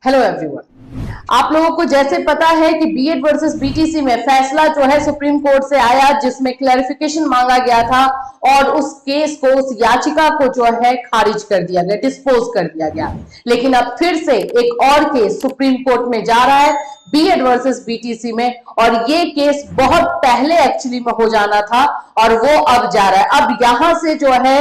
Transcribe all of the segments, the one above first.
Hello everyone, आप लोगों को जैसे पता है कि बीएड वर्सेस बीटीसी में फैसला जो है सुप्रीम कोर्ट से आया, जिसमें क्लैरिफिकेशन मांगा गया था और उस केस को, उस याचिका को जो है खारिज कर दिया गया, डिस्पोज कर दिया गया। लेकिन अब फिर से एक और केस सुप्रीम कोर्ट में जा रहा है बीएड वर्सेस बीटीसी में, और ये केस बहुत पहले एक्चुअली में हो जाना था और वो अब जा रहा है। अब यहां से जो है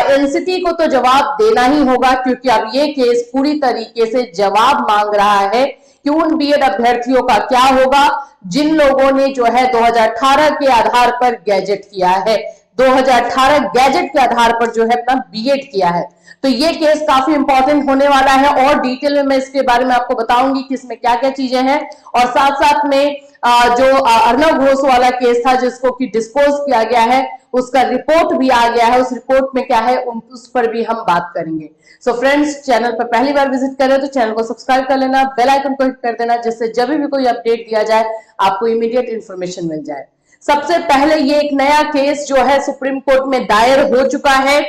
एनसीटी को तो जवाब देना ही होगा, क्योंकि अब ये केस पूरी तरीके से जवाब मांग रहा है कि उन बीएड अभ्यर्थियों का क्या होगा जिन लोगों ने जो है 2018 के आधार पर गैजेट किया है, 2018 गैजेट के आधार पर जो है अपना बीएड किया है। तो ये केस काफी इंपॉर्टेंट होने वाला है और डिटेल में मैं इसके बारे में आपको बताऊंगी कि इसमें क्या क्या चीजें हैं, और साथ साथ में जो अर्नब घोष वाला केस था जिसको कि डिस्पोज किया गया है, उसका रिपोर्ट भी आ गया है। उस रिपोर्ट में क्या है उस पर भी हम बात करेंगे। सो फ्रेंड्स, चैनल पर पहली बार विजिट करें तो चैनल को सब्सक्राइब कर लेना, बेल आइकन को हिट कर देना, जिससे जब भी कोई अपडेट दिया जाए आपको इमीडिएट इंफॉर्मेशन मिल जाए। सबसे पहले ये एक नया केस जो है सुप्रीम कोर्ट में दायर हो चुका है।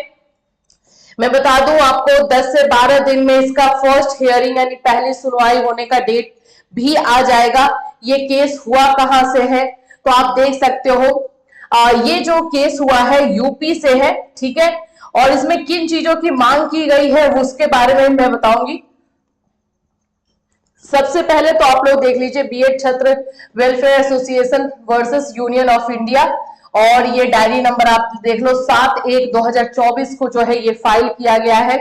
मैं बता दूं आपको 10 से 12 दिन में इसका फर्स्ट हियरिंग यानी पहली सुनवाई होने का डेट भी आ जाएगा। ये केस हुआ कहां से है तो आप देख सकते हो, ये जो केस हुआ है यूपी से है, ठीक है। और इसमें किन चीजों की मांग की गई है उसके बारे में मैं बताऊंगी। सबसे पहले तो आप लोग देख लीजिए, बीएड छात्र welfare association versus union of India, और ये डायरी नंबर आप देख लो 7/1/2024 को जो है ये फाइल किया गया है।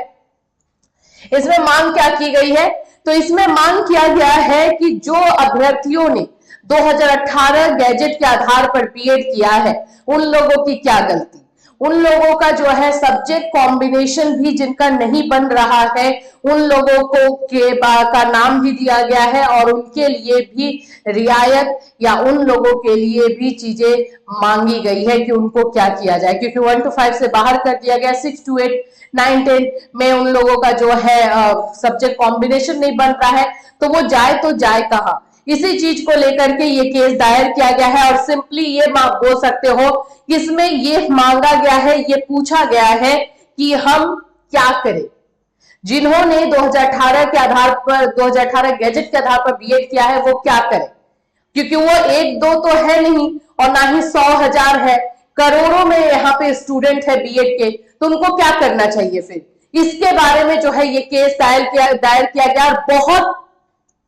इसमें मांग क्या की गई है, तो इसमें मांग किया गया है कि जो अभ्यर्थियों ने 2018 गैजेट के आधार पर बीएड किया है उन लोगों की क्या गलती, उन लोगों का जो है सब्जेक्ट कॉम्बिनेशन भी जिनका नहीं बन रहा है उन लोगों को का नाम भी दिया गया है, और उनके लिए भी रियायत या उन लोगों के लिए भी चीजें मांगी गई है कि उनको क्या किया जाए, क्योंकि 1 to 5 से बाहर कर दिया गया, 6 to 8 9 10 में उन लोगों का जो है सब्जेक्ट कॉम्बिनेशन नहीं बन रहा है, तो वो जाए तो जाए कहां। इसी चीज को लेकर के ये केस दायर किया गया है, और सिंपली ये बोल सकते हो कि इसमें ये मांगा गया है, ये पूछा गया है कि हम क्या करें जिन्होंने 2018 के आधार पर 2018 गैजेट के आधार पर बीएड किया है, वो क्या करें, क्योंकि वो 1-2 तो है नहीं और ना ही 100,000 है, करोड़ों में यहाँ पे स्टूडेंट है बीएड के, तो उनको क्या करना चाहिए। फिर इसके बारे में जो है ये केस दायर किया गया, और बहुत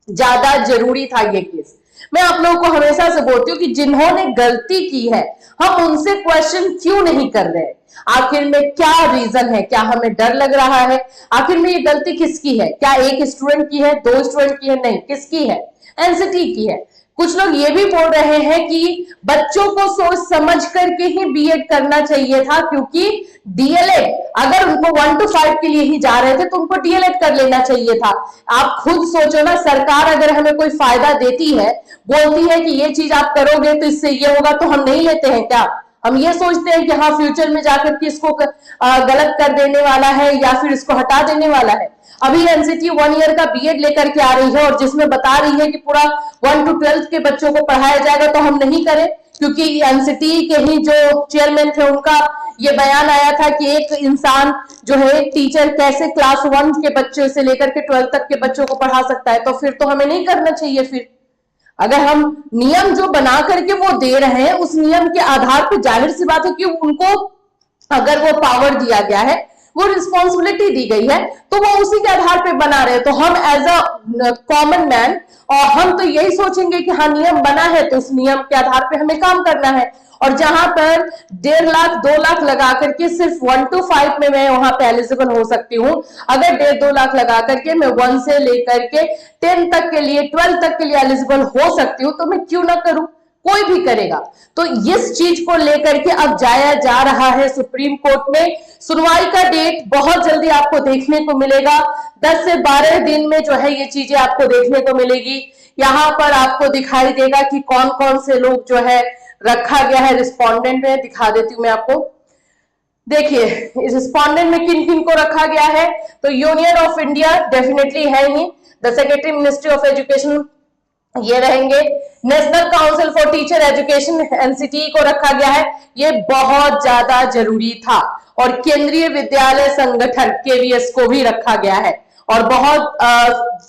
ज्यादा जरूरी था ये केस। मैं आप लोगों को हमेशा से बोलती हूँ कि जिन्होंने गलती की है हम उनसे क्वेश्चन क्यों नहीं कर रहे, आखिर में क्या रीजन है, क्या हमें डर लग रहा है, आखिर में ये गलती किसकी है, क्या एक स्टूडेंट की है, 2 स्टूडेंट की है, नहीं, किसकी है, एनसीटी की है। कुछ लोग ये भी बोल रहे हैं कि बच्चों को सोच समझ करके ही बीएड करना चाहिए था, क्योंकि डीएलएड अगर उनको 1 to 5 के लिए ही जा रहे थे तो उनको डीएलएड कर लेना चाहिए था। आप खुद सोचो ना, सरकार अगर हमें कोई फायदा देती है, बोलती है कि ये चीज आप करोगे तो इससे ये होगा, तो हम नहीं लेते हैं क्या? हम ये सोचते हैं कि हाँ फ्यूचर में जाकर के इसको गलत कर देने वाला है या फिर इसको हटा देने वाला है। अभी एनसीटी 1 ईयर का बीएड लेकर के आ रही है और जिसमें बता रही है कि पूरा 1 to 12 के बच्चों को पढ़ाया जाएगा, तो हम नहीं करें, क्योंकि एनसीटी के ही जो चेयरमैन थे उनका ये बयान आया था कि एक इंसान जो है, एक टीचर कैसे क्लास 1 के बच्चों से लेकर के 12 तक के बच्चों को पढ़ा सकता है, तो फिर तो हमें नहीं करना चाहिए। फिर अगर हम नियम जो बना करके वो दे रहे हैं उस नियम के आधार पर, जाहिर सी बात है कि उनको अगर वो पावर दिया गया है, वो रिस्पॉन्सिबिलिटी दी गई है, तो वो उसी के आधार पे बना रहे हैं। तो हम एज अ कॉमन मैन और हम तो यही सोचेंगे कि हाँ नियम बना है तो उस नियम के आधार पे हमें काम करना है। और जहां पर 1.5 लाख 2 लाख लगा करके सिर्फ 1 to 5 में मैं वहां पे एलिजिबल हो सकती हूँ, अगर 1.5-2 लाख लगा करके मैं 1 से लेकर के 10 तक के लिए, 12 तक के लिए एलिजिबल हो सकती हूँ, तो मैं क्यों ना करूं, कोई भी करेगा। तो इस चीज को लेकर के अब जाया जा रहा है सुप्रीम कोर्ट में। सुनवाई का डेट बहुत जल्दी आपको देखने को मिलेगा, 10 से 12 दिन में जो है ये चीजें आपको देखने को मिलेगी। यहाँ पर आपको दिखाई देगा कि कौन कौन से लोग जो है रखा गया है रिस्पोंडेंट में, दिखा देती हूँ मैं आपको। देखिए इस रिस्पोंडेंट में किन किन को रखा गया है, तो यूनियन ऑफ इंडिया डेफिनेटली है ही, the secretary ministry of education ये रहेंगे, national council for teacher education NCT को रखा गया है, ये बहुत ज्यादा जरूरी था, और केंद्रीय विद्यालय संगठन केवीएस को भी रखा गया है, और बहुत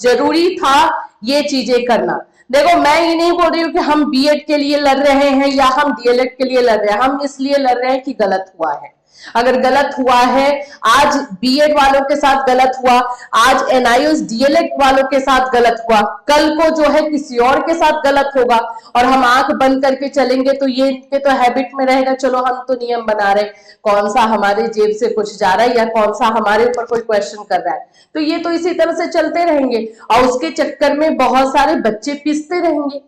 जरूरी था ये चीजें करना। देखो, मैं ये नहीं बोल रही हूँ कि हम बीएड के लिए लड़ रहे हैं या हम डीएलएड के लिए लड़ रहे हैं, हम इसलिए लड़ रहे हैं कि गलत हुआ है। अगर गलत हुआ है, आज बीएड वालों के साथ गलत हुआ, आज एनआईओएस डीएलएड वालों के साथ गलत हुआ, कल को जो है किसी और के साथ गलत होगा और हम आंख बंद करके चलेंगे तो ये इनके तो हैबिट में रहेगा, चलो हम तो नियम बना रहे, कौन सा हमारे जेब से कुछ जा रहा है या कौन सा हमारे ऊपर कोई क्वेश्चन कर रहा है, तो ये तो इसी तरह से चलते रहेंगे और उसके चक्कर में बहुत सारे बच्चे पिसते रहेंगे।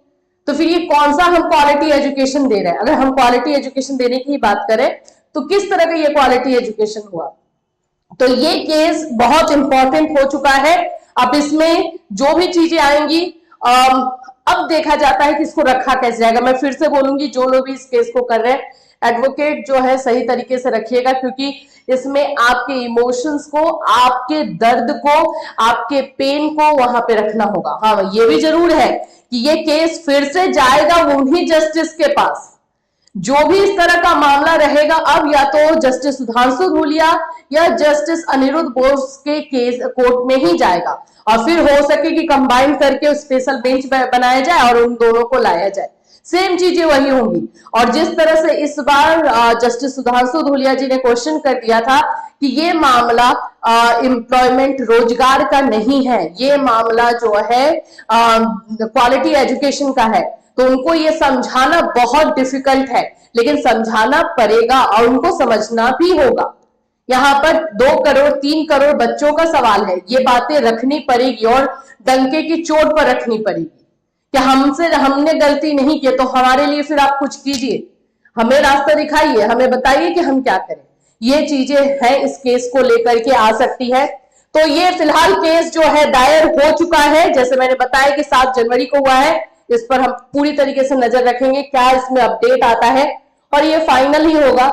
तो फिर ये कौन सा हम क्वालिटी एजुकेशन दे रहे हैं? अगर हम क्वालिटी एजुकेशन देने की बात करें तो किस तरह का ये क्वालिटी एजुकेशन हुआ? तो ये केस बहुत इंपॉर्टेंट हो चुका है। अब इसमें जो भी चीजें आएंगी, अब देखा जाता है कि इसको रखा कैसे जाएगा। मैं फिर से बोलूंगी, जो लोग भी इस केस को कर रहे हैं, एडवोकेट जो है सही तरीके से रखिएगा, क्योंकि इसमें आपके इमोशंस को, आपके दर्द को, आपके पेन को वहां पे रखना होगा। हाँ, ये भी जरूर है कि ये केस फिर से जाएगा उन्हीं जस्टिस के पास। जो भी इस तरह का मामला रहेगा, अब या तो जस्टिस सुधांशु धूलिया या जस्टिस अनिरुद्ध बोस के केस कोर्ट में ही जाएगा और फिर हो सके कि कंबाइन करके स्पेशल बेंच बनाया जाए और उन दोनों को लाया जाए। सेम चीजें वही होंगी। और जिस तरह से इस बार जस्टिस सुधांशु धूलिया जी ने क्वेश्चन कर दिया था कि ये मामला एम्प्लॉयमेंट, रोजगार का नहीं है, ये मामला जो है क्वालिटी एजुकेशन का है, तो उनको ये समझाना बहुत डिफिकल्ट है, लेकिन समझाना पड़ेगा और उनको समझना भी होगा। यहाँ पर 2 करोड़ 3 करोड़ बच्चों का सवाल है, ये बातें रखनी पड़ेगी और डंके की चोट पर रखनी पड़ेगी कि हमने गलती नहीं की तो हमारे लिए फिर आप कुछ कीजिए, हमें रास्ता दिखाइए, हमें बताइए कि हम क्या करें। ये चीजें हैं इस केस को लेकर के आ सकती है। तो ये फिलहाल केस जो है दायर हो चुका है, जैसे मैंने बताया कि 7 जनवरी को हुआ है। इस पर हम पूरी तरीके से नजर रखेंगे क्या इसमें अपडेट आता है और ये फाइनल ही होगा।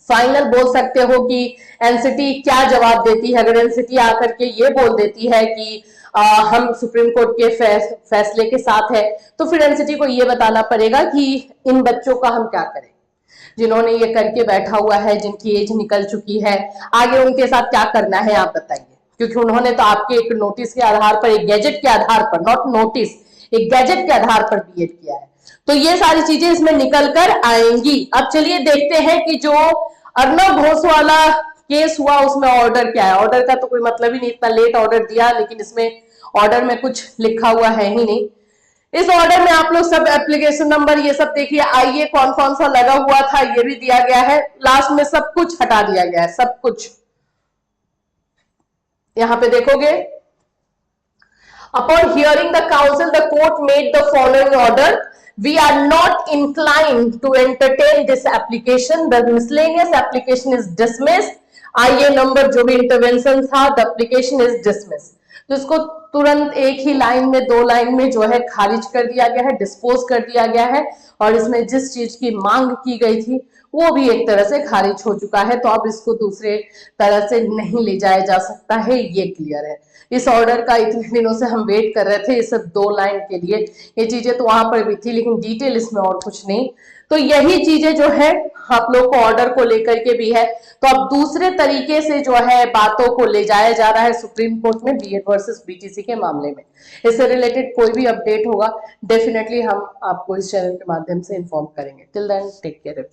फाइनल बोल सकते हो कि एनसीटी क्या जवाब देती है। अगर एनसीटी आकर के ये बोल देती है कि हम सुप्रीम कोर्ट के फैसले के साथ है, तो फिर एनसीटी को ये बताना पड़ेगा कि इन बच्चों का हम क्या करें, जिन्होंने ये करके बैठा हुआ है, जिनकी एज निकल चुकी है, आगे उनके साथ क्या करना है आप बताइए। क्योंकि उन्होंने तो आपके एक नोटिस के आधार पर, एक गैजेट के आधार पर, नॉट नोटिस, एक गैजेट के आधार पर बीएड किया है। तो ये सारी चीजें इसमें निकल कर आएंगी। अब चलिए देखते हैं कि जो अर्नब घोष वाला केस हुआ उसमें ऑर्डर क्या है। ऑर्डर का तो कोई मतलब ही नहीं, इतना लेट ऑर्डर दिया, लेकिन इसमें ऑर्डर में कुछ लिखा हुआ है ही नहीं। इस ऑर्डर में आप लोग सब एप्लीकेशन नंबर ये सब देखिए, आईए कौन कौन सा लगा हुआ था ये भी दिया गया है, लास्ट में सब कुछ हटा दिया गया है, सब कुछ यहां पे देखोगे। Upon hearing the counsel, the court made the following order. We are not inclined to entertain this application. The miscellaneous application is dismissed. आइए नंबर जो भी इंटरवेंशन था, the application is dismissed. तो इसको तुरंत एक ही लाइन में, 2 लाइन में जो है खारिज कर दिया गया है, डिस्पोज कर दिया गया है और इसमें जिस चीज की मांग की गई थी वो भी एक तरह से खारिज हो चुका है। तो अब इसको दूसरे तरह से नहीं ले जाया जा सकता है, ये क्लियर है। इस ऑर्डर का इतने दिनों से हम वेट कर रहे थे, इस 2 लाइन के लिए। ये चीजें तो वहां पर भी थी लेकिन डिटेल इसमें और कुछ नहीं। तो यही चीजें जो है आप लोग को ऑर्डर को लेकर के भी है। तो अब दूसरे तरीके से जो है बातों को ले जाया जा रहा है सुप्रीम कोर्ट में बीएड वर्सेस बीटीसी के मामले में। इससे रिलेटेड कोई भी अपडेट होगा डेफिनेटली हम आपको इस चैनल के माध्यम से इन्फॉर्म करेंगे। Till then take care.